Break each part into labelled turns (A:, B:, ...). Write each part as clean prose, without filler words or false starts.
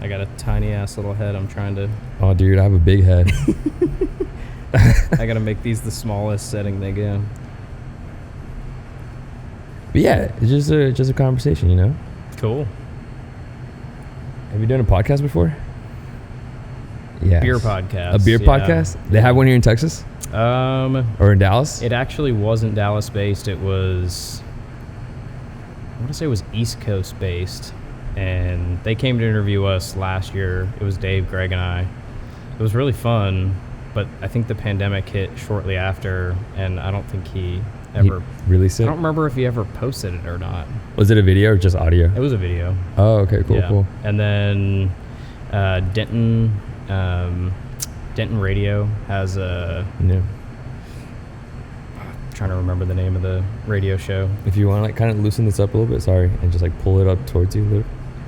A: I got a tiny ass little head. I'm trying to.
B: Oh, dude, I have a big head.
A: I gotta make these the smallest setting they go.
B: But yeah, it's just a conversation, you know.
A: Cool.
B: Have you done a podcast before? Yeah.
A: Beer podcast.
B: A beer podcast? They have one here in Texas? Or in Dallas?
A: It actually wasn't Dallas based. It was, I want to say it was East Coast based. And they came to interview us last year. It was Dave, Greg, and I. It was really fun, but I think the pandemic hit shortly after, and I don't think he ever
B: released it.
A: I don't remember if he ever posted it or not.
B: Was it a video or just audio?
A: It was a video.
B: Oh, okay, cool.
A: And then Denton Radio has a.
B: Yeah.
A: I'm trying to remember the name of the radio show.
B: If you want to like kind of loosen this up a little bit, sorry, and just like pull it up towards you a little.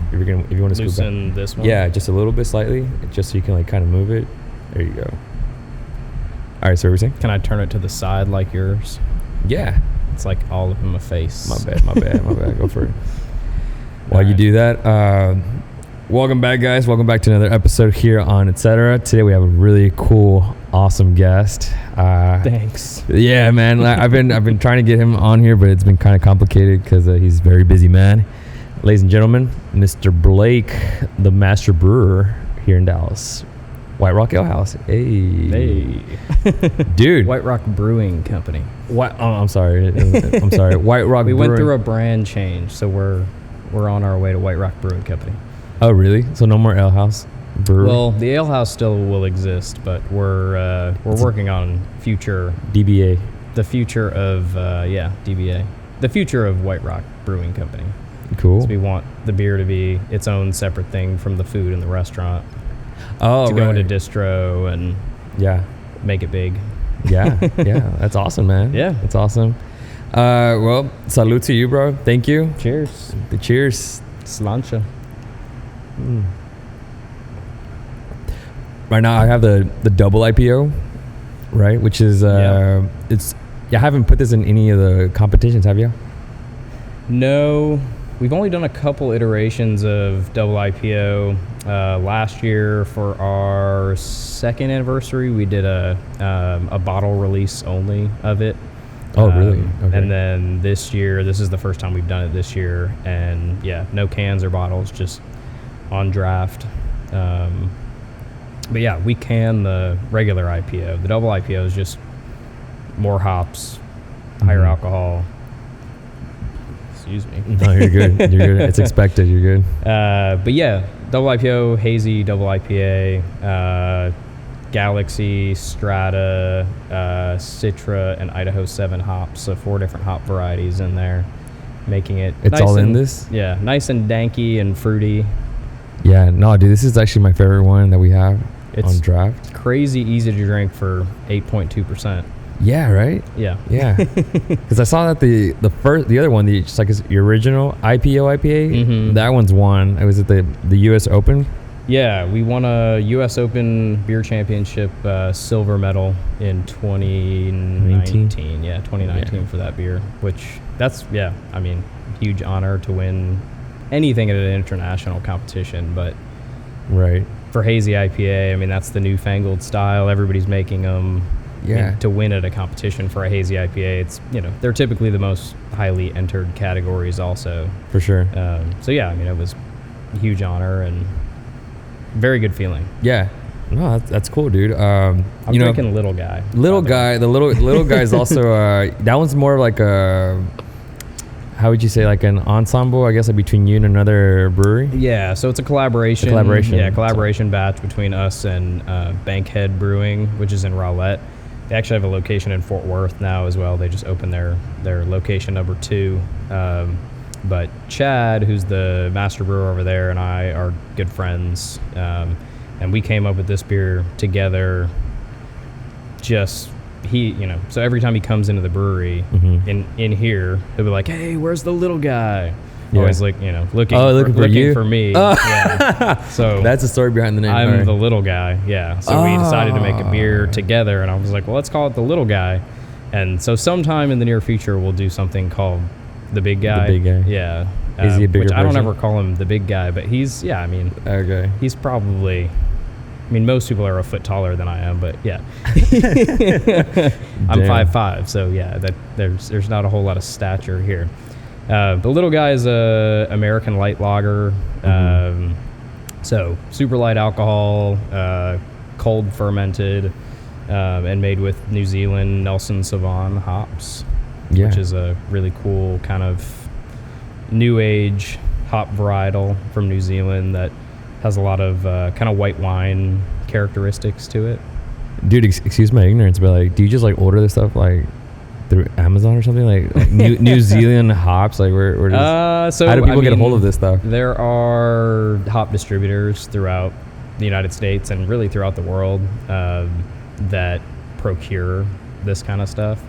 B: If you want to scoop
A: loosen
B: back.
A: This one.
B: Yeah, just a little bit slightly, just so you can like kind of move it. There you go. All right, so what were you saying?
A: Can I turn it to the side like yours?
B: Yeah.
A: It's like all up in my face.
B: My bad. Go for it. While you do that, welcome back, guys. Welcome back to another episode here on ETCÉTERA. Today we have a really cool, awesome guest.
A: Thanks.
B: Yeah, man. I've been trying to get him on here, but it's been kind of complicated because he's a very busy man. Ladies and gentlemen, Mr. Blake, the Master Brewer here in Dallas. White Rock Ale House. Hey. Dude.
A: White Rock Brewing Company.
B: What? Oh, I'm sorry. White Rock
A: We
B: Brewing.
A: went through a brand change, so we're on our way to White Rock Brewing Company.
B: Oh, really? So no more Ale House Brewery?
A: Well, the Ale House still will exist, but we're working on future...
B: DBA.
A: The future of, DBA. The future of White Rock Brewing Company.
B: Cool.
A: So we want the beer to be its own separate thing from the food in the restaurant.
B: Oh,
A: to go into distro and make it big.
B: Yeah, that's awesome, man.
A: Yeah,
B: that's awesome. Well, salute to you, bro. Thank you.
A: Cheers.
B: Cheers.
A: Slancha.
B: Right now, I have the double IPO, right? Which is it's. I haven't put this in any of the competitions, have you?
A: No. We've only done a couple iterations of double IPO. Last year for our second anniversary, we did a bottle release only of it.
B: Oh, really? Okay.
A: And then this year, this is the first time we've done it this year. And no cans or bottles, just on draft. But yeah, we can the regular IPO. The double IPO is just more hops, higher alcohol. Excuse me.
B: No, you're good. You're good. It's expected. You're good.
A: But yeah, double IPO, hazy, double IPA, Galaxy, Strata, Citra, and Idaho 7 hops. So 4 different hop varieties in there, making it.
B: It's
A: nice
B: all in this.
A: Yeah, nice and danky and fruity.
B: Yeah, no, dude, this is actually my favorite one that we have on draft.
A: Crazy easy to drink for 8.2%.
B: Yeah, right?
A: Yeah.
B: Because I saw that the other one, just like your original IPA, that one's won. It was at the U.S. Open.
A: Yeah, we won a U.S. Open Beer Championship silver medal in 2019. Yeah, 2019 for that beer, which huge honor to win anything at an international competition. But
B: right
A: for hazy IPA, that's the newfangled style. Everybody's making them.
B: Yeah.
A: To win at a competition for a hazy IPA, it's they're typically the most highly entered categories also.
B: For sure.
A: It was a huge honor and very good feeling.
B: Yeah. No, that's cool, dude.
A: I'm drinking Little Guy.
B: The little guy is also that one's more like a, how would you say, like an ensemble, I guess, like between you and another brewery?
A: Yeah, so it's a collaboration. Yeah, collaboration batch between us and Bankhead Brewing, which is in Rowlett. They actually have a location in Fort Worth now as well. They just opened their location number 2. But Chad, who's the master brewer over there, and I are good friends. And we came up with this beer together. So every time he comes into the brewery in here, he'll be like, "Hey, where's the little guy?" Yeah. Always looking for me. Yeah. So
B: that's the story behind the name.
A: I'm the little guy. Yeah. So we decided to make a beer together, and I was like, well, let's call it the Little Guy. And so sometime in the near future, we'll do something called the Big Guy.
B: The Big Guy.
A: Yeah.
B: Is he a bigger
A: which I don't
B: person?
A: ever call him the big guy, but he's
B: Okay.
A: he's probably. I mean, most people are a foot taller than I am, but yeah, I'm 5'5", so yeah, that there's not a whole lot of stature here. The little guy is a American light lager, so super light alcohol, cold fermented, and made with New Zealand Nelson Sauvin hops, which is a really cool kind of new age hop varietal from New Zealand that has a lot of kind of white wine characteristics to it.
B: Dude, excuse my ignorance, but like, do you just like order this stuff like through Amazon or something? Like New Zealand hops? Like where does, how do people get a hold of this stuff?
A: There are hop distributors throughout the United States and really throughout the world that procure this kind of stuff.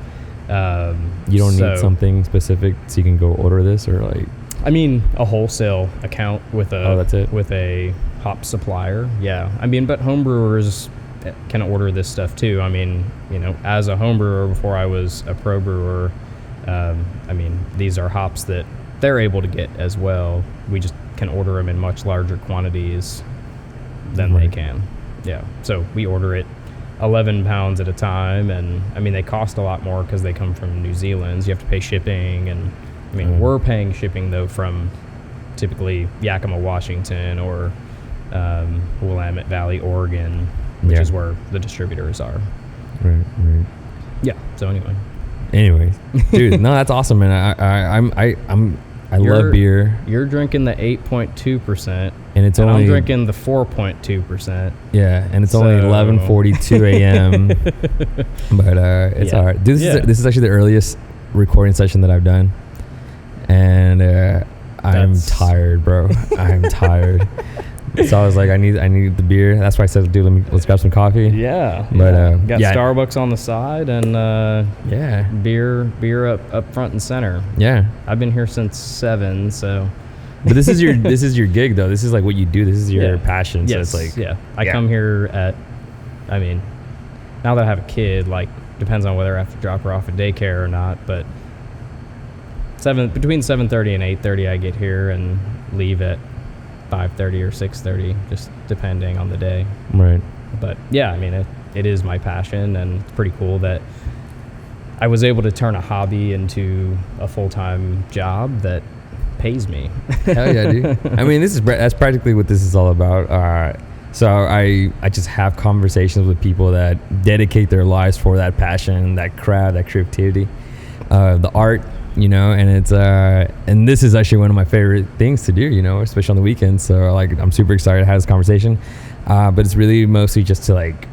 B: You don't need something specific so you can go order this, or like?
A: I mean, a wholesale account with a hop supplier. Yeah. I mean, but homebrewers can order this stuff too. I mean, as a homebrewer before I was a pro brewer, I mean, these are hops that they're able to get as well. We just can order them in much larger quantities than they can. Yeah. So we order it 11 pounds at a time, and I mean, they cost a lot more because they come from New Zealand. So you have to pay shipping, and I mean, we're paying shipping though from typically Yakima, Washington, or Willamette Valley, Oregon, which is where the distributors are.
B: Right.
A: Yeah. So
B: anyway, dude, no, that's awesome, man. I love beer.
A: You're drinking the 8.2%,
B: and
A: I'm drinking the 4.2%.
B: Yeah, and it's only 11:42 a.m. But it's all right. This is actually the earliest recording session that I've done, and I'm tired, bro. I'm tired. So I was like, I need the beer. That's why I said, dude, let's grab some coffee.
A: Yeah.
B: But
A: got Starbucks on the side, and beer up front and center.
B: Yeah.
A: I've been here since 7, so.
B: But this is your gig though. This is like what you do. This is your passion. So it's like
A: I come here at, I mean, now that I have a kid, like depends on whether I have to drop her off at daycare or not, but between 7:30 and 8:30 I get here and leave at 5:30 or 6:30, just depending on the day.
B: Right.
A: But yeah, I mean, it is my passion, and it's pretty cool that I was able to turn a hobby into a full-time job that pays me.
B: Hell yeah, dude. I mean, that's practically what this is all about. So I just have conversations with people that dedicate their lives for that passion, that craft, that creativity, the art. And it's and this is actually one of my favorite things to do, especially on the weekends. So like, I'm super excited to have this conversation, but it's really mostly just to like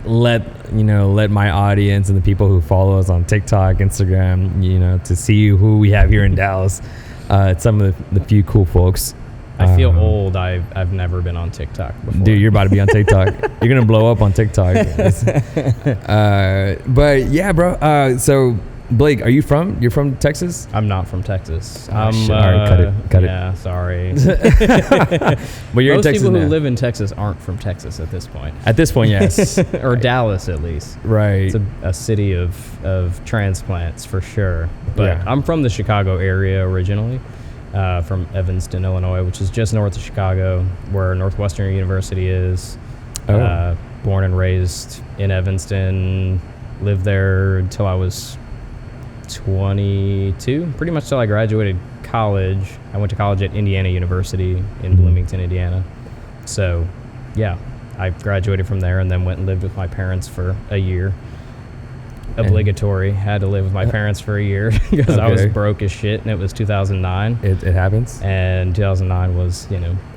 B: let my audience and the people who follow us on TikTok, Instagram, to see who we have here in Dallas. It's some of the few cool folks.
A: I feel old. I've never been on TikTok before.
B: Dude, you're about to be on TikTok. You're gonna blow up on TikTok. But yeah, bro. So Blake, you're from Texas?
A: I'm not from Texas.
B: All right, cut it.
A: Yeah, sorry.
B: But you're in Texas now.
A: Most people who live in Texas aren't from Texas at this point.
B: At this point, yes.
A: Or Dallas, at least.
B: Right.
A: It's a city of transplants, for sure. But I'm from the Chicago area originally, from Evanston, Illinois, which is just north of Chicago, where Northwestern University is. Born and raised in Evanston. Lived there until I was 22, pretty much till I graduated college. I went to college at Indiana University in Bloomington, Indiana. So, yeah, I graduated from there and then went and lived with my parents for a year. Obligatory. Had to live with my parents for a year because I was broke as shit, and it was 2009.
B: It happens.
A: And 2009 was,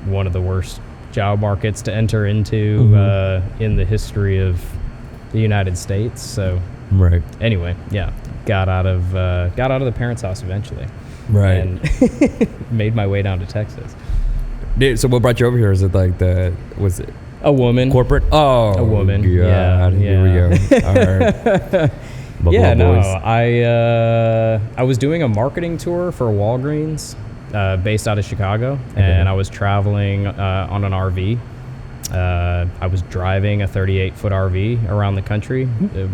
A: one of the worst job markets to enter into in the history of the United States. So,
B: right.
A: Anyway, yeah. Got out of the parents' house eventually,
B: right,
A: and made my way down to Texas.
B: Dude, so what brought you over here? Was it like was it
A: a woman?
B: Corporate? Oh,
A: a woman.
B: God.
A: Yeah.
B: Here we go. All right.
A: I was doing a marketing tour for Walgreens, based out of Chicago, and I was traveling on an RV. I was driving a 38-foot RV around the country.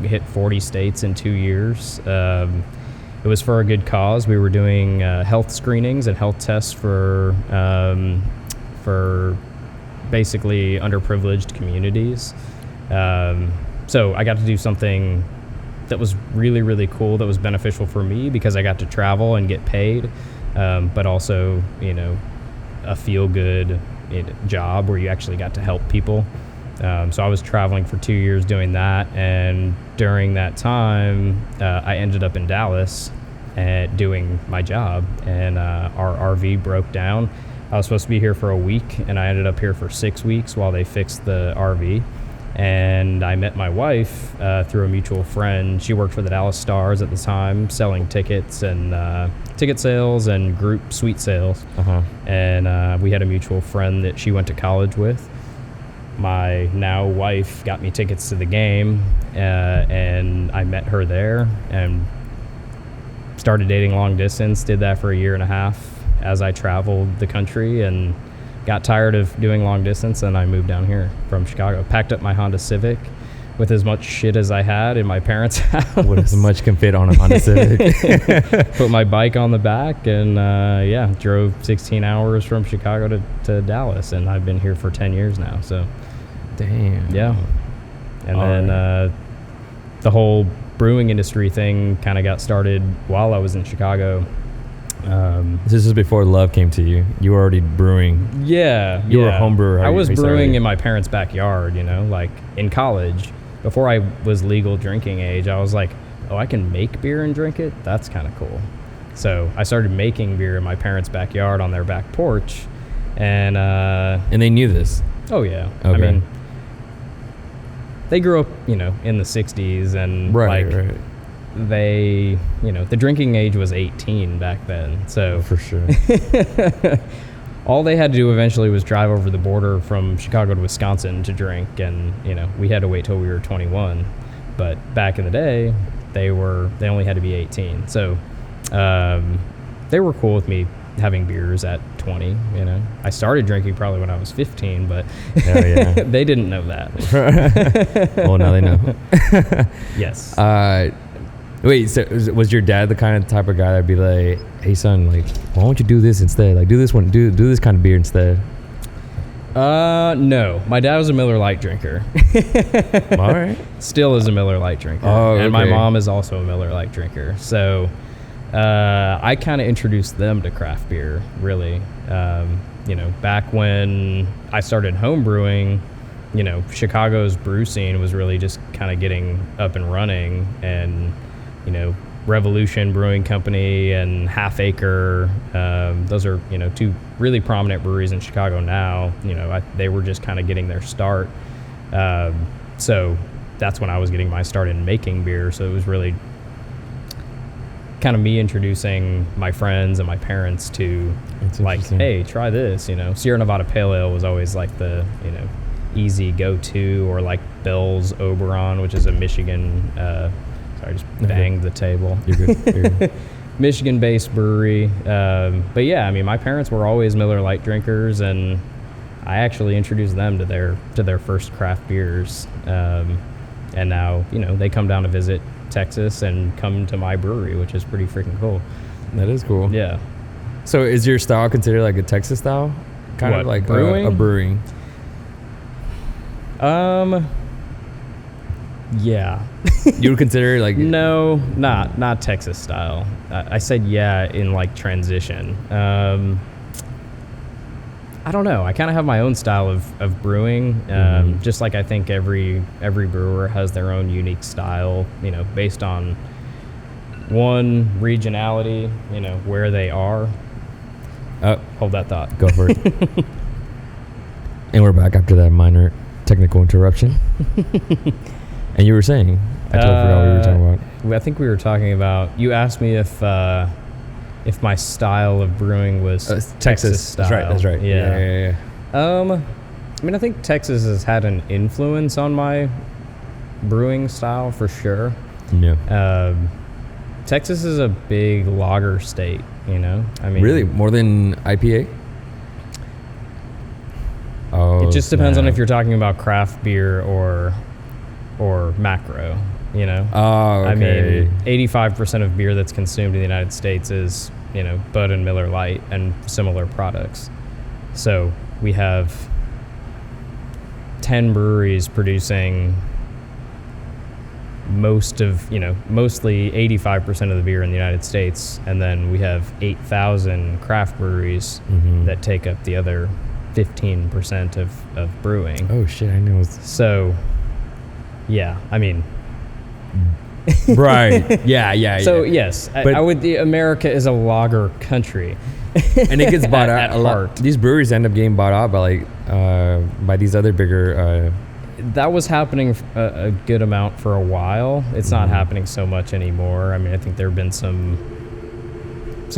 A: Hit 40 states in 2 years. it was for a good cause. We were doing health screenings and health tests for basically underprivileged communities. So I got to do something that was really, really cool, that was beneficial for me because I got to travel and get paid, but also, a feel-good job where you actually got to help people. So I was traveling for 2 years doing that, and during that time, I ended up in Dallas doing my job, and our RV broke down. I was supposed to be here for a week, and I ended up here for 6 weeks while they fixed the RV. And I met my wife through a mutual friend. She worked for the Dallas Stars at the time, selling tickets and ticket sales and group suite sales. And we had a mutual friend that she went to college with. My now wife got me tickets to the game, and I met her there and started dating long distance. Did that for a year and a half as I traveled the country, and got tired of doing long distance, and I moved down here from Chicago. Packed up my Honda Civic with as much shit as I had in my parents' house.
B: What as much can fit on a Honda Civic.
A: Put my bike on the back, and drove 16 hours from Chicago to Dallas, and I've been here for 10 years now. So,
B: damn.
A: Yeah. And then the whole brewing industry thing kind of got started while I was in Chicago.
B: This is before love came to you. You were already brewing.
A: Yeah.
B: You were a home brewer.
A: I was brewing in my parents' backyard, like in college. Before I was legal drinking age, I was like, oh, I can make beer and drink it? That's kind of cool. So I started making beer in my parents' backyard on their back porch. And
B: they knew this?
A: Oh, yeah.
B: Okay.
A: I mean, they grew up, in the 60s. And
B: right.
A: They, the drinking age was 18 back then. So
B: for sure.
A: All they had to do eventually was drive over the border from Chicago to Wisconsin to drink, and we had to wait till we were 21. But back in the day, they only had to be 18. So they were cool with me having beers at 20. I started drinking probably when I was 15, but they didn't know that.
B: Well, now they know.
A: Yes.
B: Wait, so was your dad the kind of type of guy that'd be like, hey son, like, why don't you do this instead? Like, do this one, do this kind of beer instead?
A: No. My dad was a Miller Lite drinker.
B: All right.
A: Still is a Miller Lite drinker.
B: Oh, okay.
A: And my mom is also a Miller Lite drinker. So I kind of introduced them to craft beer, really. Back when I started home brewing, Chicago's brew scene was really just kind of getting up and running, and Revolution Brewing Company and Half Acre, those are two really prominent breweries in Chicago now. They were just kind of getting their start, so that's when I was getting my start in making beer. So it was really kind of me introducing my friends and my parents to, like, hey, try this. Sierra Nevada Pale Ale was always like the easy go-to, or like Bell's Oberon, which is a Michigan, sorry, I just banged the table. You're good. Michigan-based brewery. But yeah, I mean, my parents were always Miller Lite drinkers, and I actually introduced them to their first craft beers. And now, they come down to visit Texas and come to my brewery, which is pretty freaking cool.
B: That is cool.
A: Yeah.
B: So is your style considered like a Texas style? Kind of like brewing? A brewing?
A: Yeah.
B: You would consider like...
A: No, not Texas style. I said yeah in like transition. I don't know. I kind of have my own style of brewing. Just like I think every brewer has their own unique style, based on one, regionality, where they are. Hold that thought.
B: Go for it. And we're back after that minor technical interruption. And you were saying, I totally forgot what we were talking about.
A: I think we were talking about, you asked me if my style of brewing was Texas style.
B: That's right. Yeah.
A: I mean, I think Texas has had an influence on my brewing style for sure.
B: Yeah.
A: Texas is a big lager state, I mean,
B: really? More than IPA? Oh,
A: it just depends on if you're talking about craft beer or macro. you know?
B: Oh, okay.
A: I mean, 85% of beer that's consumed in the United States is, you know, Bud and Miller Lite and similar products. So we have 10 breweries producing mostly 85% of the beer in the United States, and then we have 8,000 craft breweries that take up the other 15% of brewing.
B: Oh shit, I know.
A: So, yeah, I mean,
B: right, yeah.
A: So yes, America is a lager country,
B: and it gets bought out
A: at
B: a lot. These breweries end up getting bought out by these other bigger.
A: That was happening a good amount for a while. It's not happening so much anymore. I mean, I think there have been some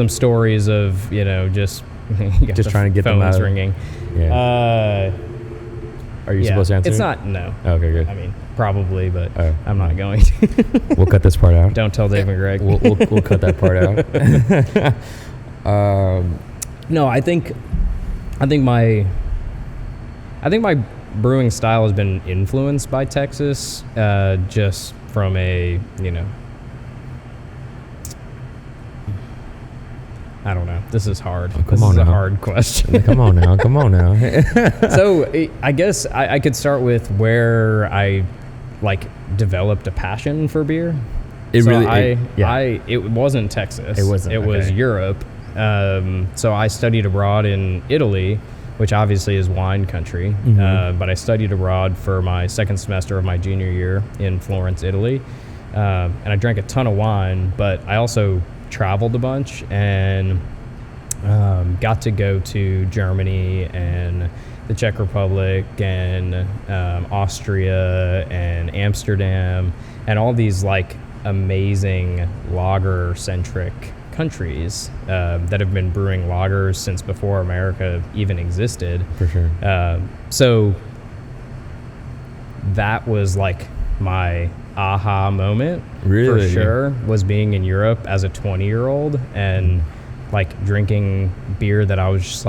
A: stories of, you know, just
B: trying to get them out.
A: Phones ringing.
B: Yeah. Are you supposed to answer?
A: It's not. No.
B: Okay, good.
A: I mean, probably, but I'm not going to.
B: We'll cut this part out.
A: Don't tell Dave and Greg.
B: We'll cut that part out.
A: No, I think my brewing style has been influenced by Texas, just from a, you know, I don't know. This is hard. This is a hard question.
B: Come on now.
A: So I guess I could start with where I developed a passion for beer. It wasn't Texas. It wasn't. It was Europe. So I studied abroad in Italy, which obviously is wine country. But I studied abroad for my second semester of my junior year in Florence, Italy. And I drank a ton of wine, but I also traveled a bunch and got to go to Germany and the Czech Republic and Austria and Amsterdam and all these amazing lager-centric countries that have been brewing lagers since before America even existed.
B: For sure.
A: So that was my aha moment,
B: really?
A: For sure, was being in Europe as a 20-year-old and drinking beer that I was just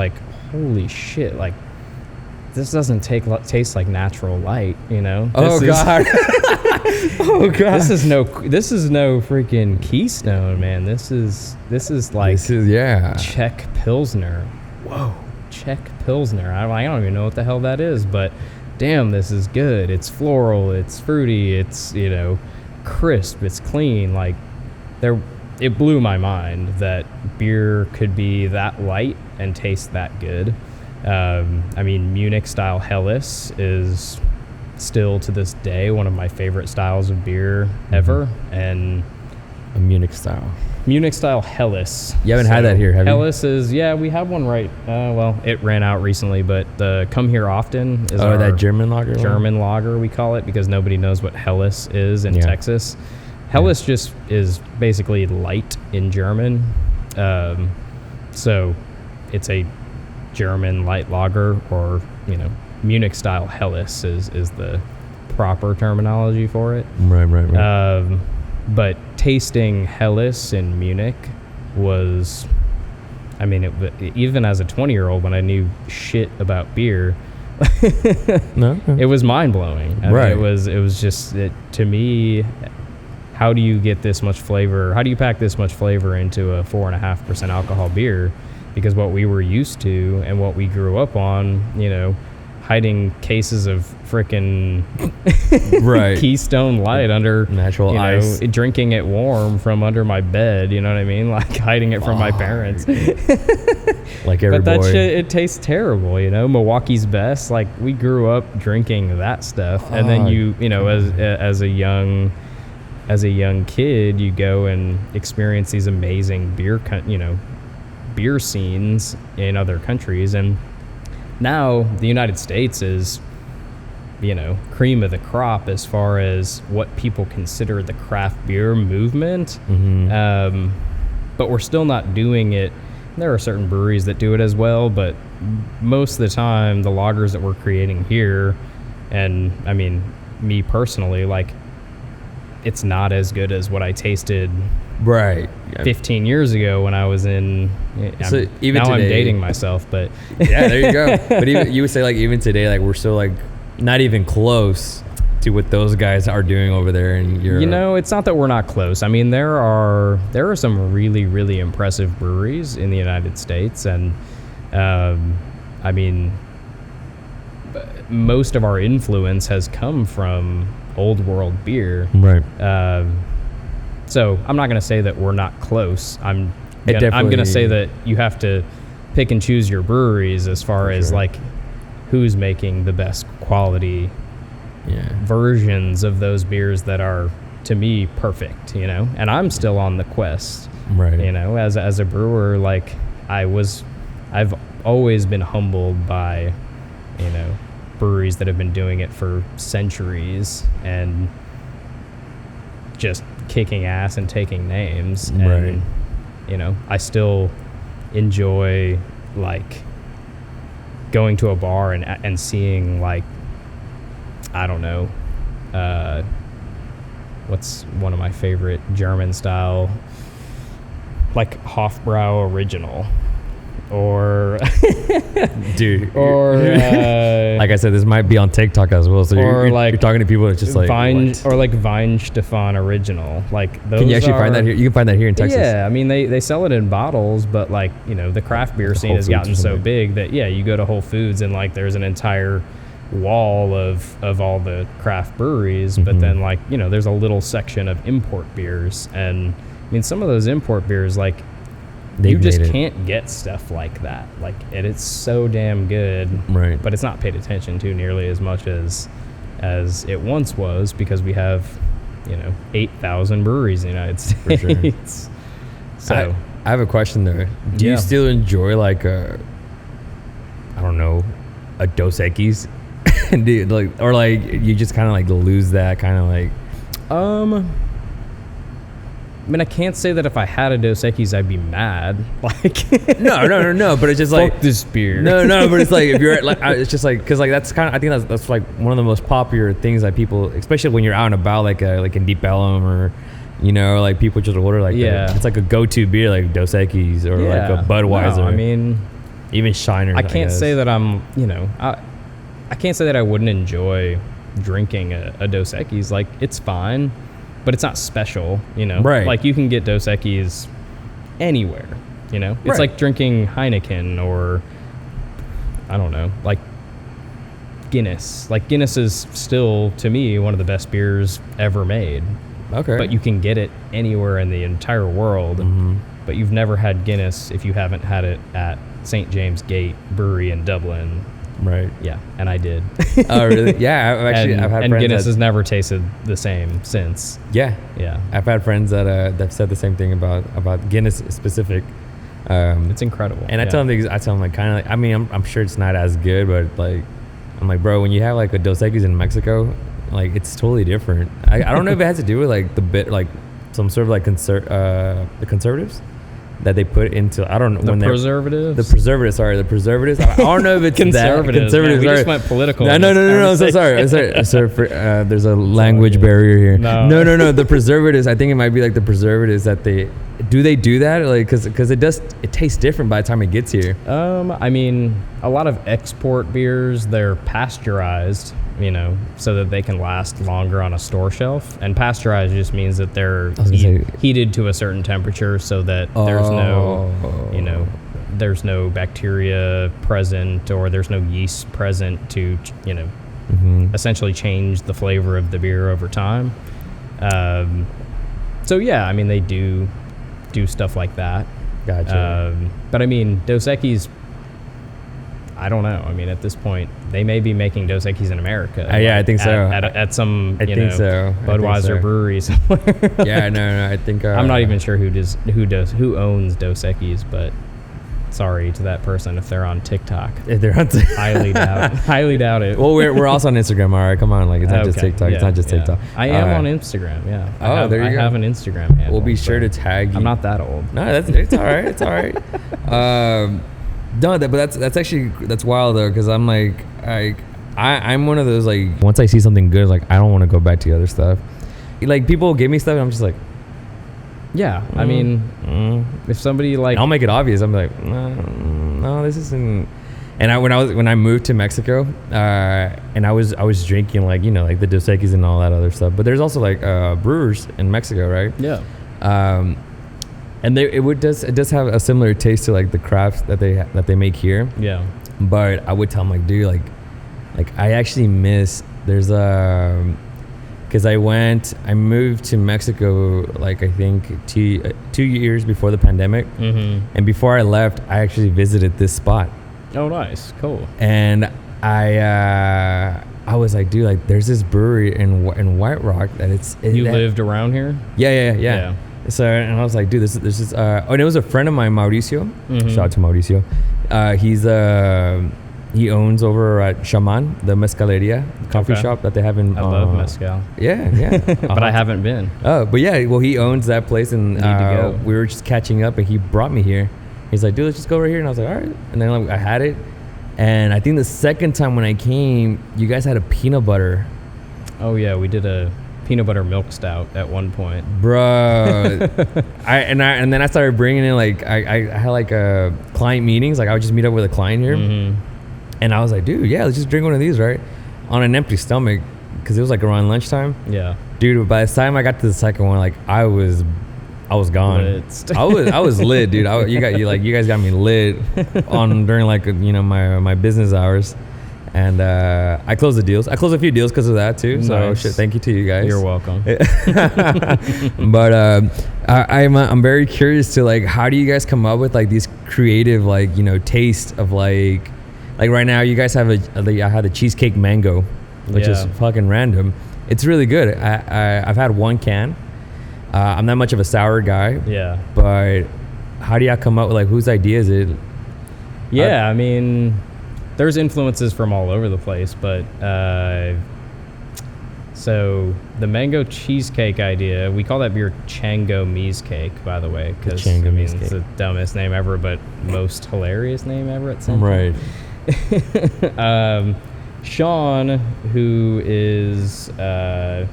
A: holy shit, this doesn't taste like natural light, you know?
B: Oh god. Oh god.
A: This is no freaking Keystone, man. This is Czech Pilsner. Whoa, Czech Pilsner. I don't even know what the hell that is, but damn, this is good. It's floral, it's fruity, it's, you know, crisp, it's clean. It blew my mind that beer could be that light and taste that good. I mean, Munich style Helles is still to this day one of my favorite styles of beer ever. And
B: a Munich style
A: Helles.
B: You haven't had that here, have you?
A: Helles is, we have one right. Well, it ran out recently, but the Come Here Often is our
B: that German lager.
A: German lager, we call it, because nobody knows what Helles is in Texas. Helles just is basically light in German. So it's a German light lager, or, you know, Munich style Helles is the proper terminology for it.
B: Right.
A: But tasting Helles in Munich was, I mean, even as a 20-year-old, when I knew shit about beer, it was mind-blowing.
B: Right.
A: It was just, to me, how do you get this much flavor? How do you pack this much flavor into a 4.5% alcohol beer? Because what we were used to and what we grew up on, you know, hiding cases of frickin' Keystone Light under
B: natural ice,
A: drinking it warm from under my bed, you know what I mean? Hiding it from my parents.
B: Every
A: but that
B: boy.
A: shit, it tastes terrible, you know? Milwaukee's Best, we grew up drinking that stuff. And then you know, as a young kid, you go and experience these amazing beer scenes in other countries. And now the United States is, you know, cream of the crop as far as what people consider the craft beer movement. But we're still not doing it. There are certain breweries that do it as well, but most of the time the lagers that we're creating here, and I mean, me personally, it's not as good as what I tasted 15 years ago when I was in.
B: So even
A: now
B: today,
A: I'm dating myself, but
B: yeah, there you go. But even you would say even today, we're still not even close to what those guys are doing over there in Europe?
A: You know, it's not that we're not close. I mean, there are some really, really impressive breweries in the United States, and I mean, most of our influence has come from old world beer.
B: Right.
A: So I'm not going to say that we're not close. I'm going to say that you have to pick and choose your breweries as far as like who's making the best quality versions of those beers that are, to me, perfect, you know. And I'm still on the quest,
B: right?
A: You know, as a brewer, like I've always been humbled by, you know, breweries that have been doing it for centuries and just kicking ass and taking names.
B: Right.
A: And, you know, I still enjoy like going to a bar and seeing like, I don't know, what's one of my favorite German style, like Hofbrau Original, or
B: dude,
A: or
B: like I said, this might be on TikTok as well. So you're talking to people that's just like
A: Weinstefan Original. Like those.
B: Can you actually find that here? You can find that here in Texas.
A: Yeah, I mean they sell it in bottles, but like, you know, the craft beer scene has gotten so big that you go to Whole Foods and like there's an entire wall of all the craft breweries, but then like, you know, there's a little section of import beers, and I mean some of those import beers, like you just can't get stuff like that. Like it's so damn good,
B: right? But
A: it's not paid attention to nearly as much as it once was, because we have, you know, 8,000 breweries in the United States. For sure. So
B: I have a question there. Do you still enjoy like a Dos Equis? Dude, like, or like you just kind of like lose that kind of like.
A: I mean, I can't say that if I had a Dos Equis, I'd be mad. Like,
B: no. But it's just like,
A: fuck this beer.
B: No. But it's like if you're like, it's just like, because like that's kind of, I think that's like one of the most popular things that people, especially when you're out and about, like in Deep Ellum, or, you know, like people just order like it's like a go-to beer, like Dos Equis or like a Budweiser.
A: No, I mean,
B: even Shiner.
A: I can't say that I'm, you know, I can't say that I wouldn't enjoy drinking a Dos Equis. Like, it's fine, but it's not special, you know?
B: Right.
A: Like, you can get Dos Equis anywhere, you know? It's like drinking Heineken or, I don't know, like Guinness. Like, Guinness is still, to me, one of the best beers ever made.
B: Okay.
A: But you can get it anywhere in the entire world. Mm-hmm. But you've never had Guinness if you haven't had it at St. James Gate Brewery in Dublin.
B: Right.
A: Yeah, and I did.
B: Oh, really? Yeah, I've had friends. And
A: Guinness has never tasted the same since.
B: Yeah.
A: Yeah.
B: I've had friends that said the same thing about Guinness specific.
A: It's incredible.
B: And I tell them like kind of like, I mean, I'm sure it's not as good, but like, I'm like, bro, when you have like a Dos Equis in Mexico, like it's totally different. I don't know if it has to do with like like some sort of like the conservatives that they put into, I don't know,
A: the preservatives.
B: The preservatives. I don't know if it's
A: conservatives. Man, we just went political.
B: No. I'm so sorry. Sorry for, there's a language barrier here. No. The preservatives. I think it might be like the preservatives that they do that, like because it tastes different by the time it gets here.
A: I mean, a lot of export beers, they're pasteurized, you know, so that they can last longer on a store shelf. And pasteurized just means that they're heated to a certain temperature so that there's no, you know, there's no bacteria present or there's no yeast present to, you know, essentially change the flavor of the beer over time. So yeah, I mean, they do stuff like that.
B: Gotcha.
A: But I mean, Dos Equis, I don't know. I mean, at this point, they may be making Dos Equis in America.
B: Yeah, I think so.
A: At some, Budweiser brewery somewhere.
B: Yeah, no. I think
A: I'm not even sure who owns Dos Equis, but sorry to that person if they're on TikTok.
B: If they're on
A: highly doubt it.
B: Well, we're also on Instagram. All right, come on, like it's not just TikTok.
A: Yeah,
B: it's not just TikTok.
A: I am on Instagram. Yeah.
B: There you go.
A: I have an Instagram handle.
B: We'll be sure to tag you.
A: I'm not that old.
B: No, it's all right. It's all right. No, but that's wild though, because I'm like I'm one of those, like, once I see something good, like I don't want to go back to the other stuff. Like people give me stuff and I'm just like,
A: yeah, I mean, if somebody like,
B: I'll make it obvious. I'm like, no, this isn't. And when I moved to Mexico, and I was drinking like like the Dos Equis and all that other stuff. But there's also like brewers in Mexico, right?
A: Yeah.
B: And it does have a similar taste to like the craft that they make here.
A: Yeah.
B: But I would tell them like, dude, like I actually miss. There's because I moved to Mexico like I think 2 years before the pandemic, and before I left, I actually visited this spot.
A: Oh, nice, cool.
B: And I was like, dude, like there's this brewery in White Rock that
A: you lived around here?
B: Yeah. So and I was like, dude, this is and it was a friend of mine, Mauricio. Shout out to Mauricio. He owns over at Shaman, the mezcaleria coffee shop that they have in.
A: I love mezcal.
B: Yeah.
A: But I haven't been.
B: Oh, but yeah, well, he owns that place, and we were just catching up, and he brought me here. He's like, dude, let's just go over here, and I was like, all right. And then I had it, and I think the second time when I came, you guys had a peanut butter.
A: Oh yeah, we did a peanut butter milk stout at one point,
B: bro. And then I started bringing in like I had like client meetings. Like I would just meet up with a client here, and I was like, dude, yeah, let's just drink one of these, right, on an empty stomach, because it was like around lunchtime. Yeah, dude. By the time I got to the second one, like I was gone. I was lit, dude. You guys got me lit during like my business hours. And I closed the deals. I closed a few deals because of that too. So nice. Thank you to you guys.
A: You're welcome.
B: But I'm very curious to like, how do you guys come up with like these creative like taste of like right now you guys have I had the cheesecake mango, which is fucking random. It's really good. I've had one can. I'm not much of a sour guy. Yeah. But how do y'all come up with like whose idea is it?
A: Yeah, I mean, there's influences from all over the place, but so the mango cheesecake idea, we call that beer Chango Mees Cake, by the way, because it's the dumbest name ever, but most hilarious name ever at some point. Right. Sean, who is, I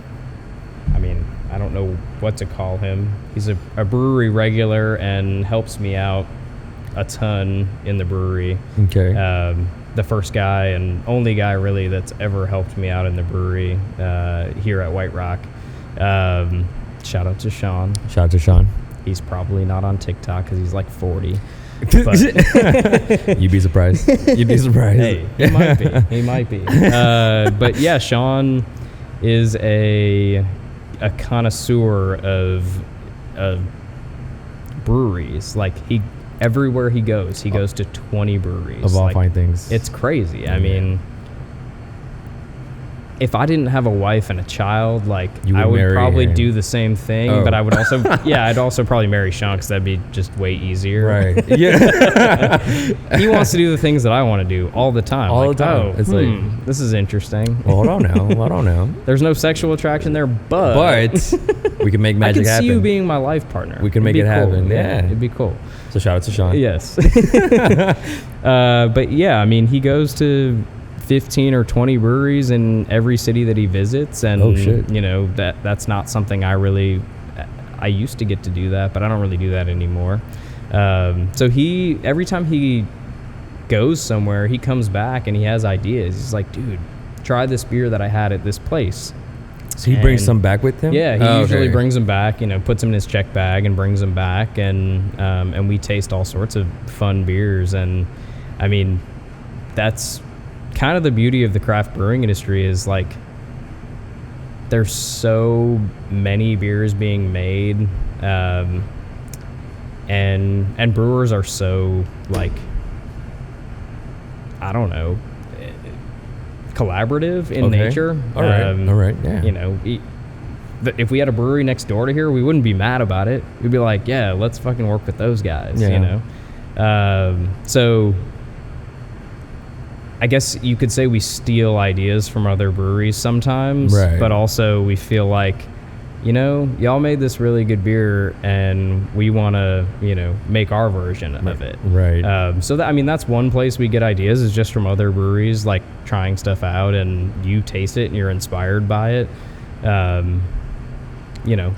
A: don't know what to call him. He's a brewery regular and helps me out a ton in the brewery. Okay. The first guy and only guy really that's ever helped me out in the brewery here at White Rock. Shout out to Sean.
B: Shout out to Sean.
A: He's probably not on TikTok because he's like 40.
B: You'd be surprised.
A: Hey, he might be. But yeah, Sean is a connoisseur of breweries. Like everywhere he goes to 20 breweries.
B: Of all fine things.
A: It's crazy. I mean, if I didn't have a wife and a child, like I would probably do the same thing, but I would also, I'd also probably marry Sean because that'd be just way easier. Right. Yeah. He wants to do the things that I want to do all the time.
B: All the time.
A: It's like, this is interesting.
B: Well, hold on now.
A: There's no sexual attraction there, but
B: we can make magic happen.
A: I can see you being my life partner.
B: We can make it happen. Cool. Yeah.
A: It'd be cool.
B: So shout out to Sean.
A: Yes. But yeah, I mean, he goes to 15 or 20 breweries in every city that he visits, and that's not something I used to get to do that, but I don't really do that anymore. So every time he goes somewhere, he comes back and he has ideas. He's like, dude, try this beer that I had at this place.
B: So he brings some back with him?
A: Yeah, he usually brings them back, puts them in his check bag and brings them back, and we taste all sorts of fun beers. And I mean, that's kind of the beauty of the craft brewing industry, is like there's so many beers being made, and brewers are so like, I don't know, collaborative in nature.
B: All right. Yeah.
A: If we had a brewery next door to here, we wouldn't be mad about it. We'd be like, yeah, let's fucking work with those guys. So I guess you could say we steal ideas from other breweries sometimes, but also we feel like, y'all made this really good beer and we want to, make our version of it. Right. So that's one place we get ideas, is just from other breweries, like trying stuff out, and you taste it and you're inspired by it.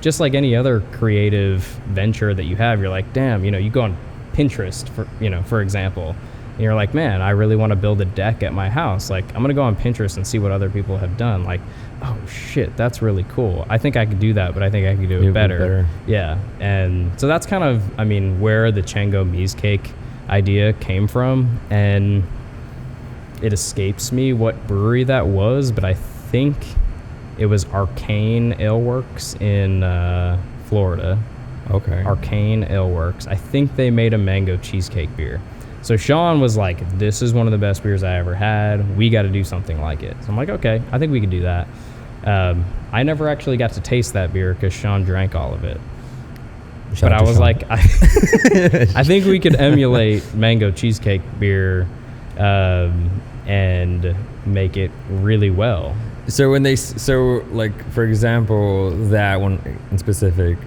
A: Just like any other creative venture that you have, you're like, damn, you go on Pinterest for example, and you're like, man, I really want to build a deck at my house. Like, I'm going to go on Pinterest and see what other people have done. Like, oh shit, that's really cool. I think I could do that, but I think I could do it better. Yeah. And so that's kind of, I mean, where the Chango Cheesecake idea came from. And it escapes me what brewery that was, but I think it was Arcane Ale Works in Florida.
B: Okay.
A: Arcane Ale Works. I think they made a mango cheesecake beer. So Sean was like, this is one of the best beers I ever had. We got to do something like it. So I'm like, okay, I think we can do that. I never actually got to taste that beer because Sean drank all of it. But I was like, I think we could emulate mango cheesecake beer and make it really well.
B: So like, for example, that one in specific,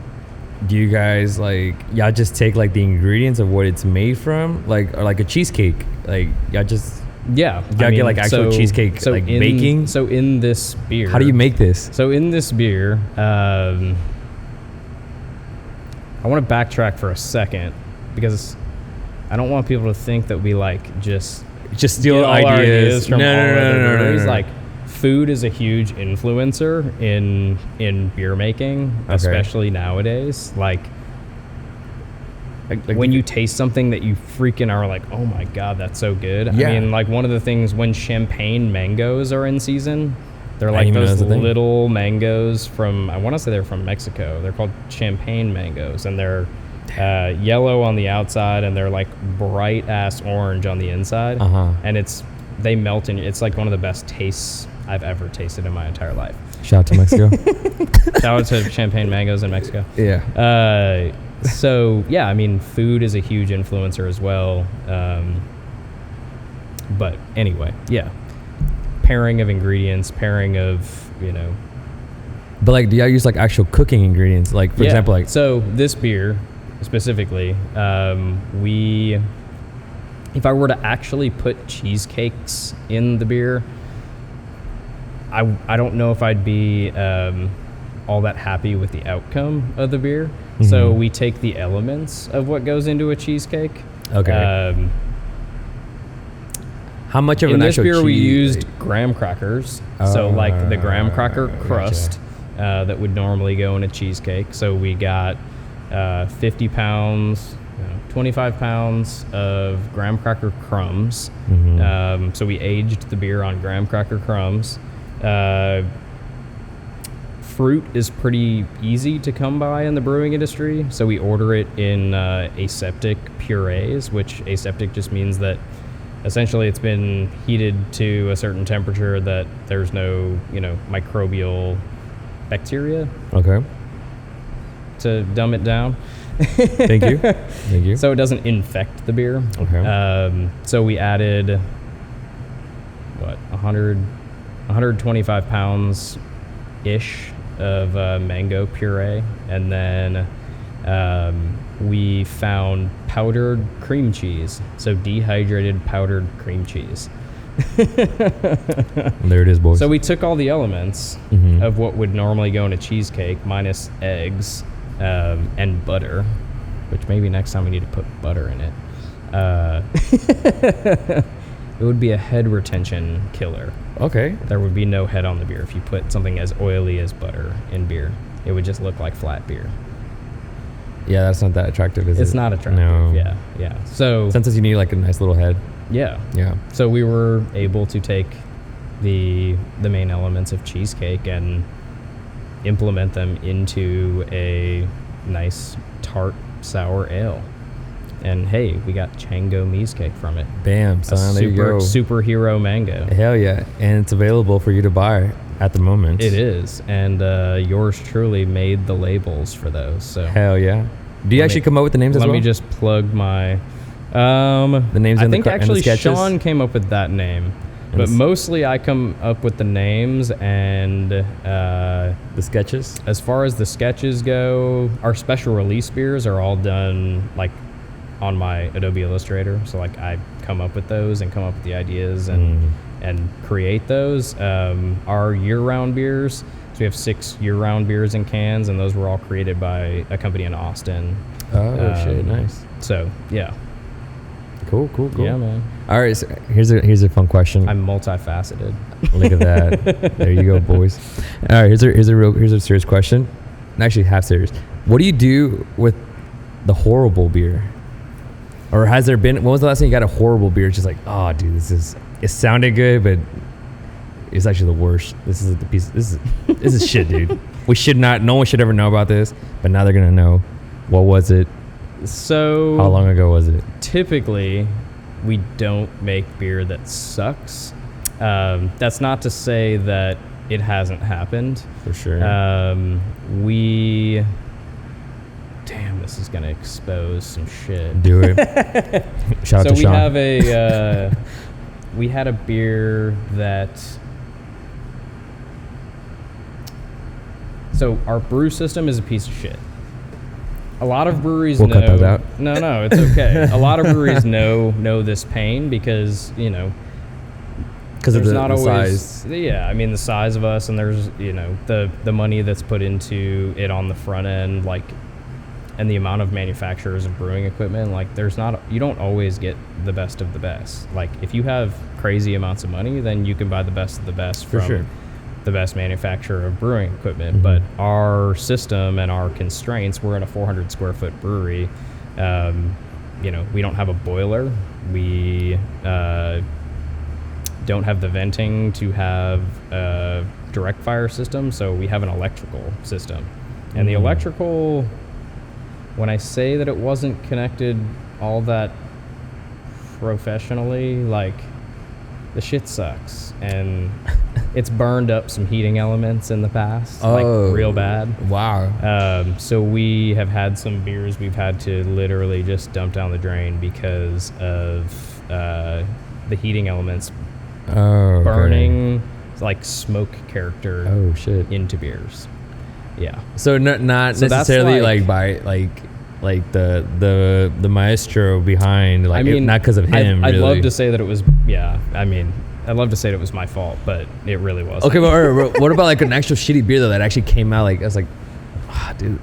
B: do you guys like, y'all just take like the ingredients of what it's made from, like, or like a cheesecake, like y'all just get like actual cheesecake, so like baking?
A: So in this beer,
B: how do you make this?
A: So in this beer, I want to backtrack for a second because I don't want people to think that we like just
B: steal ideas
A: from all other breweries.
B: No.
A: Like, food is a huge influencer in beer making, especially nowadays. Like when you taste something that you freaking are like, oh my God, that's so good. Yeah. I mean, like, one of the things when champagne mangoes are in season, they're like those little mangoes from, I want to say they're from Mexico. They're called champagne mangoes, and they're yellow on the outside, and they're like bright ass orange on the inside. And they melt in. It's like one of the best tastes I've ever tasted in my entire life.
B: Shout out to Mexico.
A: Shout out to champagne mangoes in Mexico.
B: Yeah.
A: So yeah, I mean, food is a huge influencer as well. But anyway, yeah. Pairing of ingredients,
B: But like, do y'all use like actual cooking ingredients? Like, for example, like.
A: So this beer specifically, if I were to actually put cheesecakes in the beer, I don't know if I'd be all that happy with the outcome of the beer. Mm-hmm. So we take the elements of what goes into a cheesecake.
B: Okay. How much of
A: in
B: an
A: this
B: actual
A: beer we
B: cheese,
A: used graham crackers. So like the graham cracker crust that would normally go in a cheesecake. So we got 50 pounds, 25 pounds of graham cracker crumbs. Mm-hmm. So we aged the beer on graham cracker crumbs. Fruit is pretty easy to come by in the brewing industry, so we order it in aseptic purees, which aseptic just means that essentially it's been heated to a certain temperature that there's no, microbial bacteria.
B: Okay.
A: To dumb it down.
B: Thank you.
A: So it doesn't infect the beer.
B: Okay.
A: So we added 125 pounds ish of mango puree, and then we found powdered cream cheese, so dehydrated powdered cream cheese.
B: There it is, boys.
A: So we took all the elements of what would normally go in a cheesecake minus eggs and butter, which maybe next time we need to put butter in it. It would be a head retention killer.
B: Okay.
A: There would be no head on the beer if you put something as oily as butter in beer. It would just look like flat beer.
B: Yeah, that's not that attractive, is it?
A: It's not attractive.
B: No.
A: Yeah. So
B: sometimes you need like a nice little head.
A: Yeah.
B: Yeah.
A: So we were able to take the main elements of cheesecake and implement them into a nice tart sour ale. And hey, we got Chango Cheesecake from it.
B: Bam, son, there you go.
A: Superhero mango.
B: Hell yeah. And it's available for you to buy at the moment.
A: It is. And yours truly made the labels for those. So
B: hell yeah. Do you actually come up with the names as well?
A: Let me just plug my... the
B: names
A: I think actually Sean came up with that name. But mostly I come up with the names and...
B: the sketches?
A: As far as the sketches go, our special release beers are all done like on my Adobe Illustrator. So like I come up with those and come up with the ideas and create those. Our year-round beers, so we have 6 year-round beers in cans, and those were all created by a company in Austin.
B: Oh, shit, nice.
A: So, yeah.
B: Cool.
A: Yeah, man.
B: All right, so here's a fun question.
A: I'm multifaceted.
B: Look at that. There you go, boys. All right, here's a serious question. Actually, half serious. What do you do with the horrible beer? Or has there been? When was the last time you got a horrible beer? It's just like, oh, dude, it sounded good, but it's actually the worst. This is the piece. This is shit, dude. No one should ever know about this, but now they're gonna know. What was it?
A: So
B: how long ago was it?
A: Typically, we don't make beer that sucks. That's not to say that it hasn't happened.
B: For sure.
A: Damn, this is gonna expose some shit.
B: Do it. Shout out to Sean.
A: We had a beer that. So our brew system is a piece of shit. A lot of breweries know.
B: Cut those out.
A: No, it's okay. A lot of breweries know this pain because
B: because of the
A: not always
B: size.
A: Yeah, I mean the size of us, and there's the money that's put into it on the front end, like, and the amount of manufacturers of brewing equipment. Like, you don't always get the best of the best. Like, if you have crazy amounts of money, then you can buy the best of the best from the best manufacturer of brewing equipment. But our system and our constraints, we're in a 400 square foot brewery. We don't have a boiler. We don't have the venting to have a direct fire system, so we have an electrical system. And the electrical, when I say that it wasn't connected all that professionally, like, the shit sucks. And it's burned up some heating elements in the past, like real bad.
B: Wow.
A: So we have had some beers we've had to literally just dump down the drain because of the heating elements burning like smoke character into beers. Yeah.
B: So not necessarily like by like the maestro behind, like, I mean, not because of him.
A: I'd love to say that it was. Yeah. I mean, I'd love to say that it was my fault, but it really wasn't.
B: Okay, but what about like an actual shitty beer though that actually came out? Like, I was like, dude,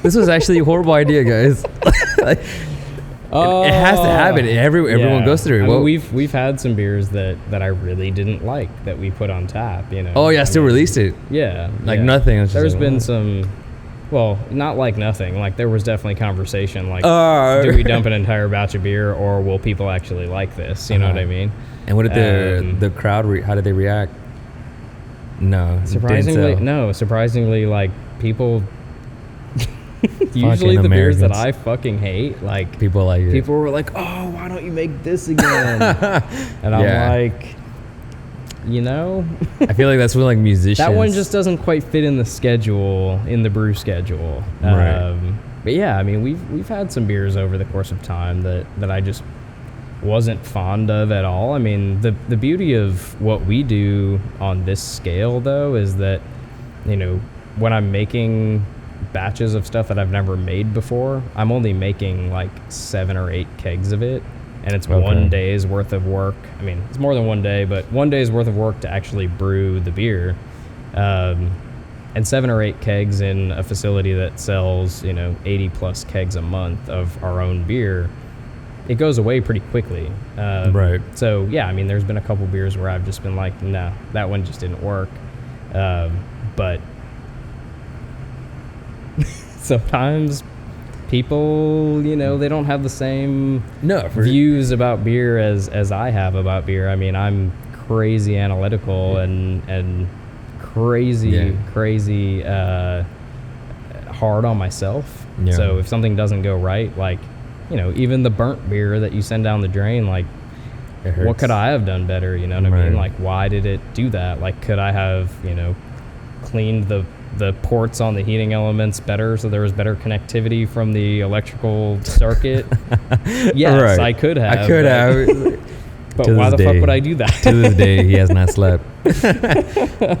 B: this was actually a horrible idea, guys. Like, it has to happen. Everyone goes through it.
A: I mean, we've had some beers that I really didn't like that we put on tap.
B: Still released it.
A: Yeah,
B: nothing.
A: There's been some. Well, not like nothing. Like, there was definitely conversation. Like, do we dump an entire batch of beer, or will people actually like this? You know what I mean?
B: And what did the crowd? How did they react? No,
A: surprisingly, like, people. Usually the beers that I fucking hate, like,
B: people like it.
A: People were like, "Oh, why don't you make this again?" And I'm like,
B: I feel like that's what, like, musicians.
A: That one just doesn't quite fit in the brew schedule.
B: Right.
A: But yeah, I mean, we've had some beers over the course of time that I just wasn't fond of at all. I mean, the beauty of what we do on this scale, though, is that, when I'm making batches of stuff that I've never made before, I'm only making like 7 or 8 kegs of it, and it's 1 day's worth of work. I mean, it's more than 1 day, but 1 day's worth of work to actually brew the beer, and 7 or 8 kegs in a facility that sells 80 plus kegs a month of our own beer. It goes away pretty quickly.
B: Right.
A: So yeah, I mean, there's been a couple beers where I've just been like, no, that one just didn't work. But sometimes people, they don't have the same views about beer as I have about beer. I mean, I'm crazy analytical and crazy hard on myself. Yeah. So if something doesn't go right, like, even the burnt beer that you send down the drain, like, what could I have done better? You know what I mean? Like, why did it do that? Like, could I have, cleaned the ports on the heating elements better so there was better connectivity from the electrical circuit? Yes, I could have. But why the fuck would I do that?
B: To this day, he has not slept.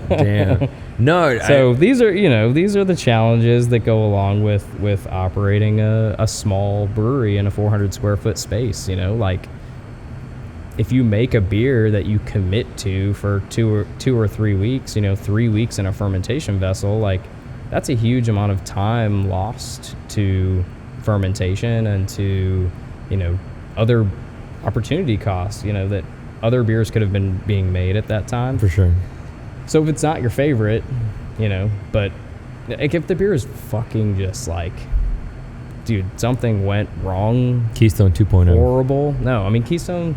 B: Damn. No.
A: So these are the challenges that go along with operating a small brewery in a 400 square foot space. Like, if you make a beer that you commit to for two or 3 weeks, 3 weeks in a fermentation vessel, like, that's a huge amount of time lost to fermentation and to, other opportunity costs, that other beers could have been being made at that time.
B: For sure.
A: So if it's not your favorite, but like if the beer is fucking just like, dude, something went wrong.
B: Keystone 2.0.
A: Horrible. No, I mean, Keystone,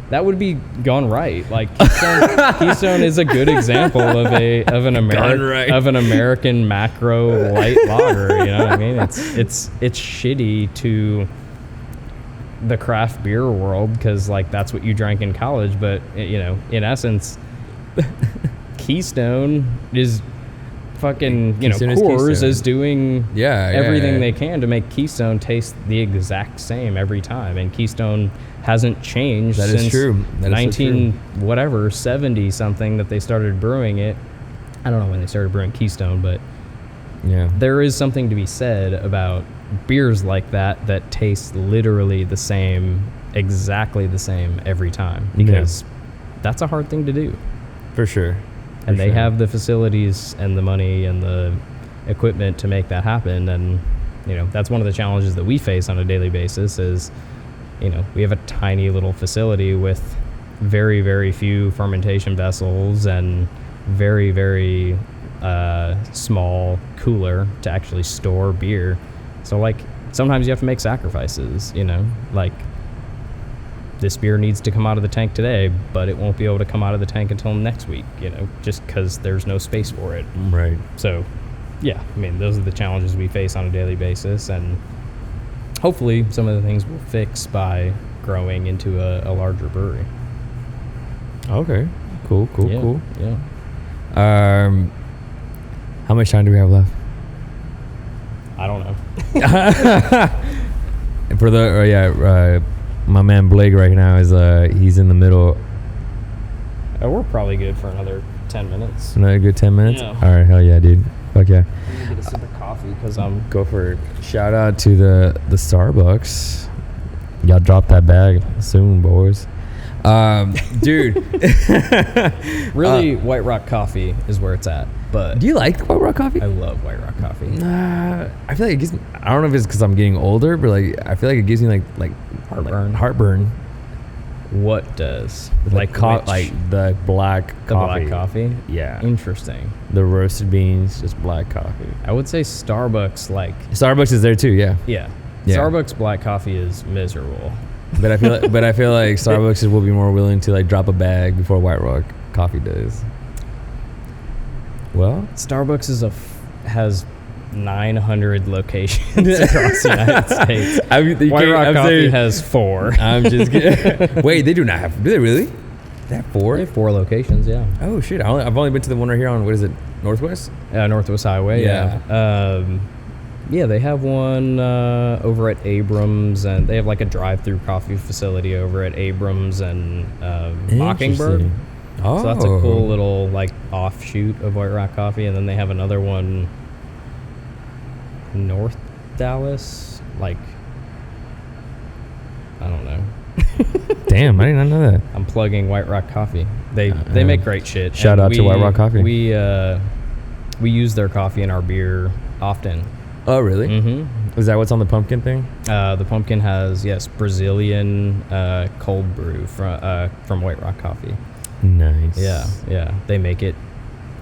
A: that would be gone right. Like Keystone is a good example of an American macro light lager. You know what I mean? It's shitty to the craft beer world because like that's what you drank in college. But in essence, Keystone is fucking Coors is doing everything they can to make Keystone taste the exact same every time, and Keystone hasn't changed since 70 something that they started brewing it. I don't know when they started brewing Keystone, but there is something to be said about beers like that taste literally the same, exactly the same every time, because that's a hard thing to do.
B: For sure.
A: And they have the facilities and the money and the equipment to make that happen. And, that's one of the challenges that we face on a daily basis is, we have a tiny little facility with very, very few fermentation vessels and very, very small cooler to actually store beer. So, like, sometimes you have to make sacrifices, like this beer needs to come out of the tank today, but it won't be able to come out of the tank until next week, just because there's no space for it.
B: Right.
A: So, I mean, those are the challenges we face on a daily basis, and hopefully some of the things we'll fix by growing into a larger brewery.
B: Okay. Cool.
A: Yeah.
B: How much time do we have left?
A: I don't know.
B: For my man Blake right now is he's in the middle.
A: We're probably good for another 10 minutes.
B: Another good 10 minutes?
A: Yeah.
B: All right, hell yeah, dude. Fuck yeah.
A: I'm gonna get a sip of coffee because I'm...
B: Go for it. Shout out to the Starbucks. Y'all drop that bag soon, boys. Dude.
A: Really, White Rock coffee is where it's at. But
B: do you like White Rock coffee?
A: I love White Rock coffee.
B: I feel like it gives me, I don't know if it's because I'm getting older, but like I feel like it gives me like heartburn.
A: What does?
B: Like the black coffee.
A: Black coffee?
B: Yeah.
A: Interesting.
B: The roasted beans, just black coffee.
A: I would say Starbucks
B: is there too, yeah.
A: Yeah. Starbucks black coffee is miserable.
B: But I feel like Starbucks will be more willing to like drop a bag before White Rock coffee does. Well,
A: Starbucks has 900 locations across the United States. White Rock Coffee has 4.
B: I'm just kidding. Wait, they do not have. Do they really? They have 4?
A: They have 4 locations, yeah.
B: Oh shit! I've only been to the one right here on, what is it, Northwest?
A: Northwest Highway. Yeah. They have one over at Abrams, and they have like a drive-through coffee facility over at Abrams and Mockingbird.
B: Oh.
A: So that's a cool little like offshoot of White Rock Coffee, and then they have another one North Dallas, like I don't know.
B: Damn, I did not know that.
A: I'm plugging White Rock Coffee. They make great shit.
B: Shout out to White Rock Coffee.
A: We use their coffee in our beer often.
B: Oh really?
A: Mm-hmm.
B: Is that what's on the pumpkin thing?
A: The pumpkin has Brazilian cold brew from White Rock Coffee.
B: Nice.
A: Yeah. They make it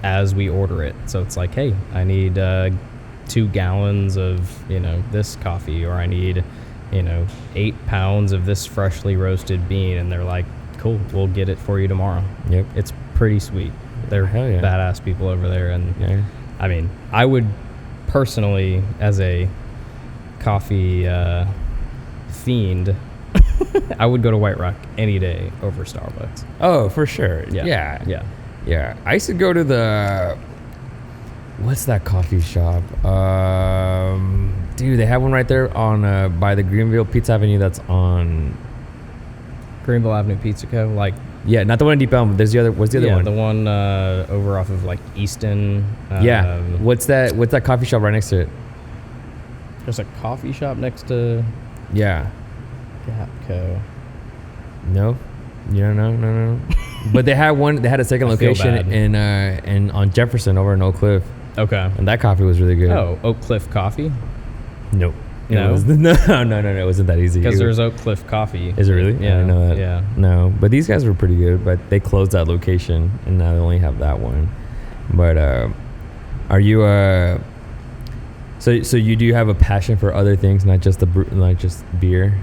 A: as we order it. So it's like, hey, I need 2 gallons of, this coffee, or I need, 8 pounds of this freshly roasted bean. And they're like, cool, we'll get it for you tomorrow.
B: Yep.
A: It's pretty sweet. They're badass people over there. And I mean, I would personally, as a coffee fiend, I would go to White Rock any day over Starbucks.
B: Oh, for sure. Yeah. I used to go to what's that coffee shop? Dude, they have one right there on by the Greenville Pizza Avenue. That's on
A: Greenville Avenue Pizza Co. Like,
B: yeah, not the one in Deep Elm. There's the other. What's the other one?
A: The one over off of like Easton.
B: What's that coffee shop right next to it?
A: There's a coffee shop next to.
B: Yeah.
A: Gapco.
B: No. No. But they had one. They had a second location in on Jefferson over in Oak Cliff.
A: Okay.
B: And that coffee was really good.
A: Oh, Oak Cliff Coffee.
B: Nope.
A: No?
B: No, it wasn't that easy.
A: Because there's Oak Cliff Coffee.
B: Is it really?
A: Yeah.
B: I didn't know that.
A: Yeah.
B: No, but these guys were pretty good, but they closed that location, and now they only have that one. But are you so you do have a passion for other things, not just beer?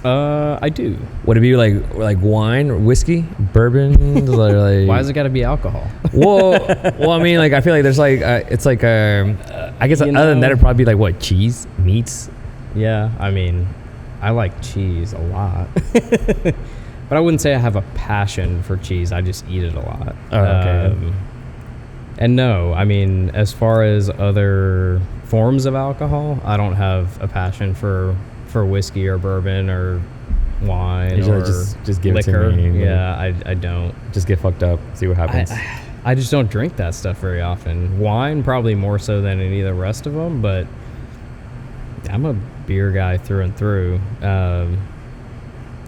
A: I do.
B: Would it be like wine or whiskey, bourbon? Like,
A: why has it got to be alcohol?
B: well, I mean, like, I feel like there's like it's like I guess other than that, it'd probably be like what, cheese, meats.
A: Yeah, I mean, I like cheese a lot, but I wouldn't say I have a passion for cheese. I just eat it a lot.
B: Oh, okay.
A: And no, I mean, as far as other forms of alcohol, I don't have a passion for whiskey or bourbon or wine or
B: just give
A: liquor.
B: It to me.
A: Yeah, I don't.
B: Just get fucked up, see what happens.
A: I just don't drink that stuff very often. Wine probably more so than any of the rest of them, but I'm a beer guy through and through.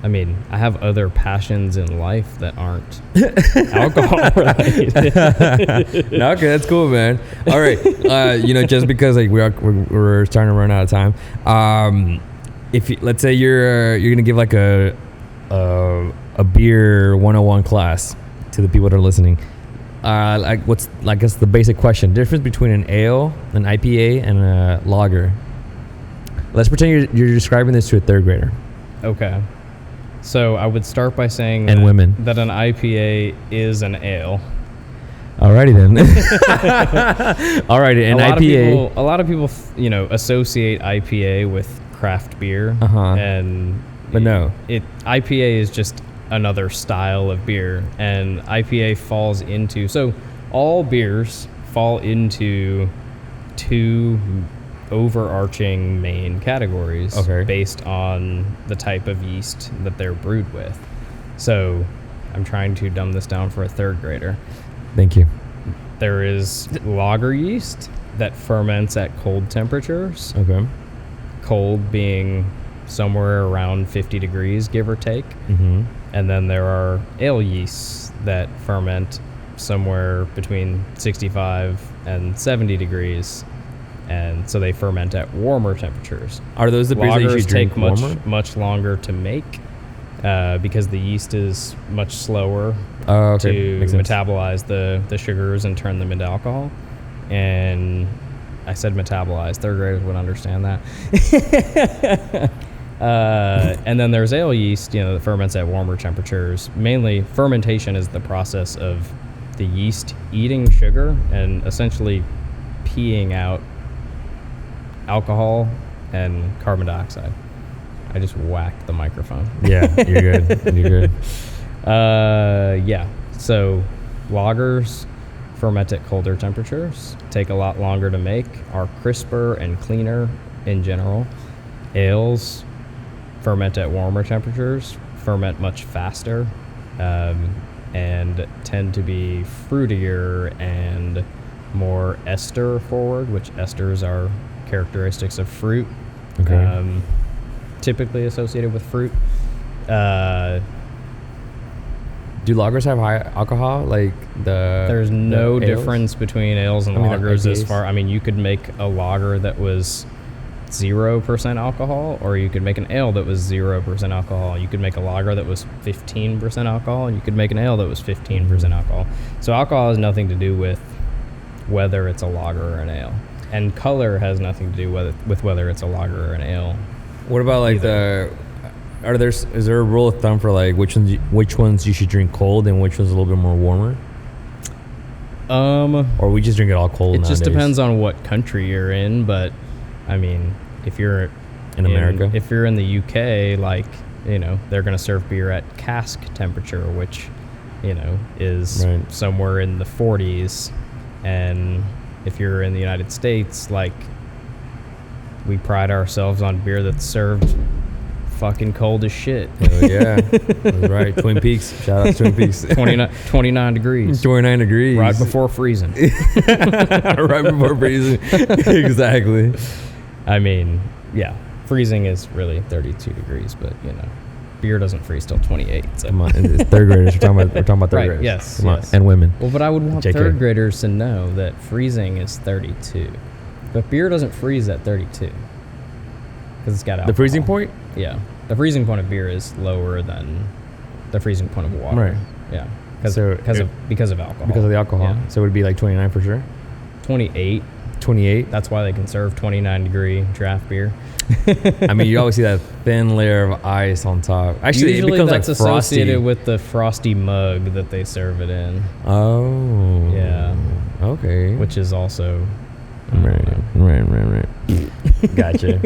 A: I mean, I have other passions in life that aren't alcohol related.
B: No, okay, that's cool, man. All right, just because like we're starting to run out of time. If let's say you're gonna give like a beer 101 class to the people that are listening, like what's, I guess, the basic question: difference between an ale, an IPA, and a lager. Let's pretend you're describing this to a third grader.
A: Okay. So I would start by saying
B: that an
A: IPA is an ale.
B: Alrighty then. Alrighty, an IPA.
A: A lot of people, associate IPA with craft beer,
B: but no,
A: IPA is just another style of beer, and IPA falls into, so all beers fall into two overarching main categories based on the type of yeast that they're brewed with. So I'm trying to dumb this down for a third grader.
B: Thank you.
A: There is lager yeast that ferments at cold temperatures.
B: Okay.
A: Cold being somewhere around 50 degrees, give or take.
B: Mm-hmm.
A: And then there are ale yeasts that ferment somewhere between 65 and 70 degrees. And so they ferment at warmer temperatures.
B: Are those the beers that you should drink warmer?
A: much longer to make because the yeast is much slower to metabolize the sugars and turn them into alcohol. And I said metabolize. Third graders would understand that. And then there's ale yeast, that ferments at warmer temperatures. Mainly, fermentation is the process of the yeast eating sugar and essentially peeing out alcohol and carbon dioxide. I just whacked the microphone.
B: Yeah, you're good. You're good.
A: Yeah. So lagers ferment at colder temperatures, take a lot longer to make, are crisper and cleaner in general. Ales ferment at warmer temperatures, ferment much faster, and tend to be fruitier and more ester forward, which esters are characteristics of fruit, typically associated with fruit.
B: Do lagers have high alcohol?
A: There's no difference between ales and lagers as far. I mean, you could make a lager that was 0% alcohol, or you could make an ale that was 0% alcohol. You could make a lager that was 15% alcohol, and you could make an ale that was 15% alcohol. So alcohol has nothing to do with whether it's a lager or an ale. And color has nothing to do with whether it's a lager or an ale.
B: What about is there a rule of thumb for which ones you should drink cold and which ones a little bit more warmer? Or we just drink it all cold nowadays? It
A: just depends on what country you're in, but I mean, if you're
B: in America,
A: if you're in the UK, they're going to serve beer at cask temperature, which is somewhere in the 40s. And if you're in the United States, we pride ourselves on beer that's served fucking cold as shit.
B: Oh, yeah. That's right. Twin Peaks. Shout out to Twin Peaks.
A: 29 degrees.
B: 29 degrees.
A: Right before freezing.
B: Right before freezing. Exactly.
A: I mean, yeah. Freezing is really 32 degrees, but, beer doesn't freeze till 28. So.
B: Come on. It's third graders. We're talking about third graders.
A: Yes.
B: Come on. And women.
A: Well, but I would want third graders to know that freezing is 32. But beer doesn't freeze at 32 because it's got alcohol.
B: The freezing point?
A: Yeah. The freezing point of beer is lower than the freezing point of water.
B: Right.
A: Yeah. Because of alcohol.
B: Because of the alcohol.
A: Yeah.
B: So it would be like 29 for sure?
A: 28.
B: 28?
A: That's why they can serve 29-degree draft beer.
B: I mean, you always see that thin layer of ice on top. Actually,
A: usually
B: it becomes
A: that's
B: like frosty.
A: associated with the frosty mug that they serve it in.
B: Oh.
A: Yeah.
B: Okay.
A: Which is also...
B: Right. Gotcha.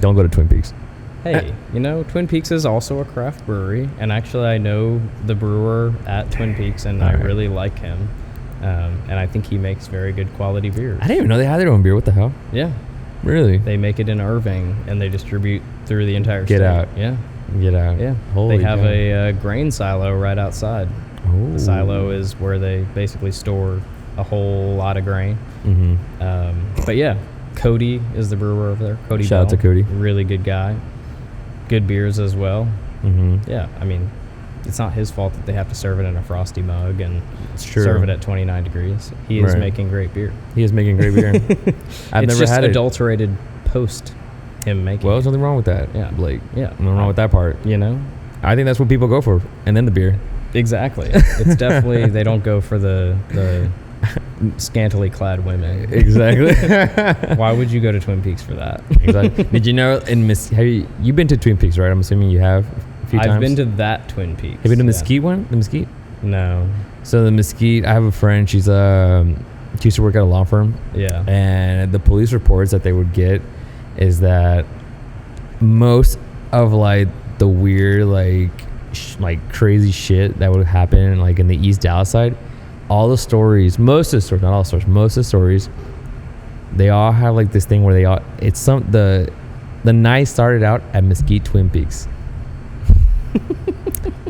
B: Don't go to Twin Peaks.
A: Hey, Twin Peaks is also a craft brewery, and actually I know the brewer at Twin Peaks, and I really like him, and I think he makes very good quality beers.
B: I didn't even know they had their own beer. What the hell?
A: Yeah.
B: Really?
A: They make it in Irving, and they distribute through the entire state.
B: Get out.
A: Yeah.
B: Get out.
A: Yeah.
B: Holy
A: They have
B: cow.
A: a grain silo right outside.
B: Oh.
A: The silo is where they basically store a whole lot of grain.
B: Mm-hmm.
A: But yeah, Cody is the brewer over there. Cody
B: Shout out
A: Bell,
B: to Cody.
A: Really good guy. Good beers as well.
B: Mm-hmm.
A: Yeah, I mean, it's not his fault that they have to serve it in a frosty mug and
B: It's true.
A: serve it at 29 degrees. He is making great beer.
B: He is making great beer. I've
A: it's
B: never
A: just
B: had it.
A: adulterated post him making
B: Well,
A: it.
B: there's nothing wrong with that.
A: Yeah.
B: Blake.
A: Yeah.
B: Nothing wrong with that part. I think that's what people go for, and then the beer.
A: Exactly. It's definitely, they don't go for the scantily clad women.
B: Exactly.
A: Why would you go to Twin Peaks for that?
B: Exactly. Did you know you've been to Twin Peaks, right? I'm assuming you have a few times.
A: I've been to that Twin Peaks.
B: Have you been to the Mesquite one? The Mesquite?
A: No.
B: So the Mesquite, I have a friend. She used to work at a law firm.
A: Yeah.
B: And the police reports that they would get is that most of like the weird like crazy shit that would happen like in the East Dallas side, all the stories, most of the stories, not all stories, most of the stories, they all have like this thing where the night started out at Mesquite Twin Peaks.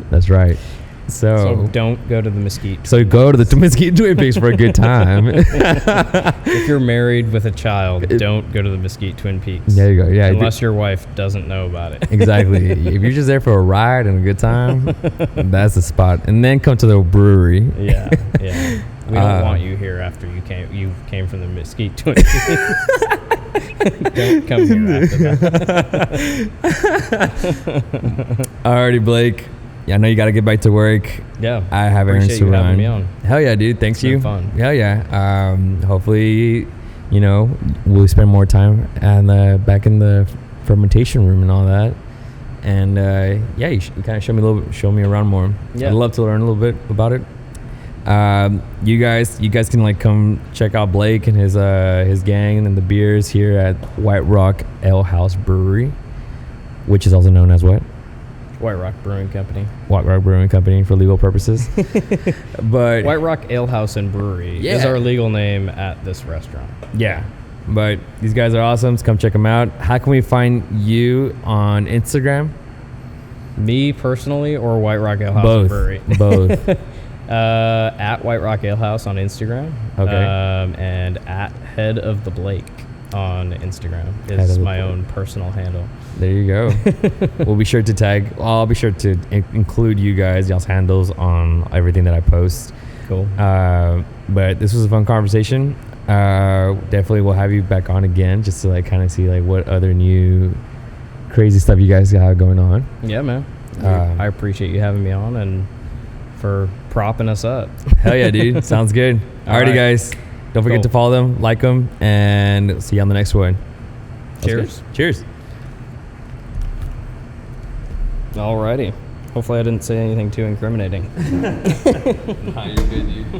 B: That's right. So
A: don't go to the Mesquite.
B: So go to the Mesquite Twin Peaks for a good time.
A: If you're married with a child, don't go to the Mesquite Twin Peaks.
B: There you go. Yeah.
A: Unless your wife doesn't know about it.
B: Exactly. If you're just there for a ride and a good time, that's the spot. And then come to the brewery.
A: Yeah. We don't want you here after you came from the Mesquite Twin Peaks. Don't come here after that.
B: Alrighty, Blake. Yeah, I know you got to get back to work.
A: Yeah.
B: I have errands to run.
A: Having me on.
B: Hell yeah, dude. Thanks you.
A: It's been fun.
B: Hell yeah. Hopefully, we'll spend more time back in the fermentation room and all that. And you kind of show me around more.
A: Yeah.
B: I'd love to learn a little bit about it. You guys can like come check out Blake and his gang and the beers here at White Rock Ale House Brewery, which is also known as what?
A: White Rock Brewing Company.
B: White Rock Brewing Company for legal purposes. But
A: White Rock Ale House and Brewery is our legal name at this restaurant.
B: Yeah. But these guys are awesome. So come check them out. How can we find you on Instagram?
A: Me personally or White Rock Ale House and Brewery?
B: Both.
A: At White Rock Ale House on Instagram.
B: Okay.
A: And at Head of the Blake on Instagram is my own personal handle.
B: There you go. I'll be sure to include you guys, y'all's handles on everything that I post.
A: Cool.
B: But this was a fun conversation. Definitely we'll have you back on again just to like kind of see like what other new crazy stuff you guys have going on.
A: Yeah, man. I appreciate you having me on and for propping us up.
B: Hell yeah, dude. Sounds good. Alrighty, guys. Don't forget to follow them, like them, and see you on the next one.
A: Cheers.
B: Cheers.
A: Alrighty. Hopefully I didn't say anything too incriminating.
B: Nah, you're good, dude.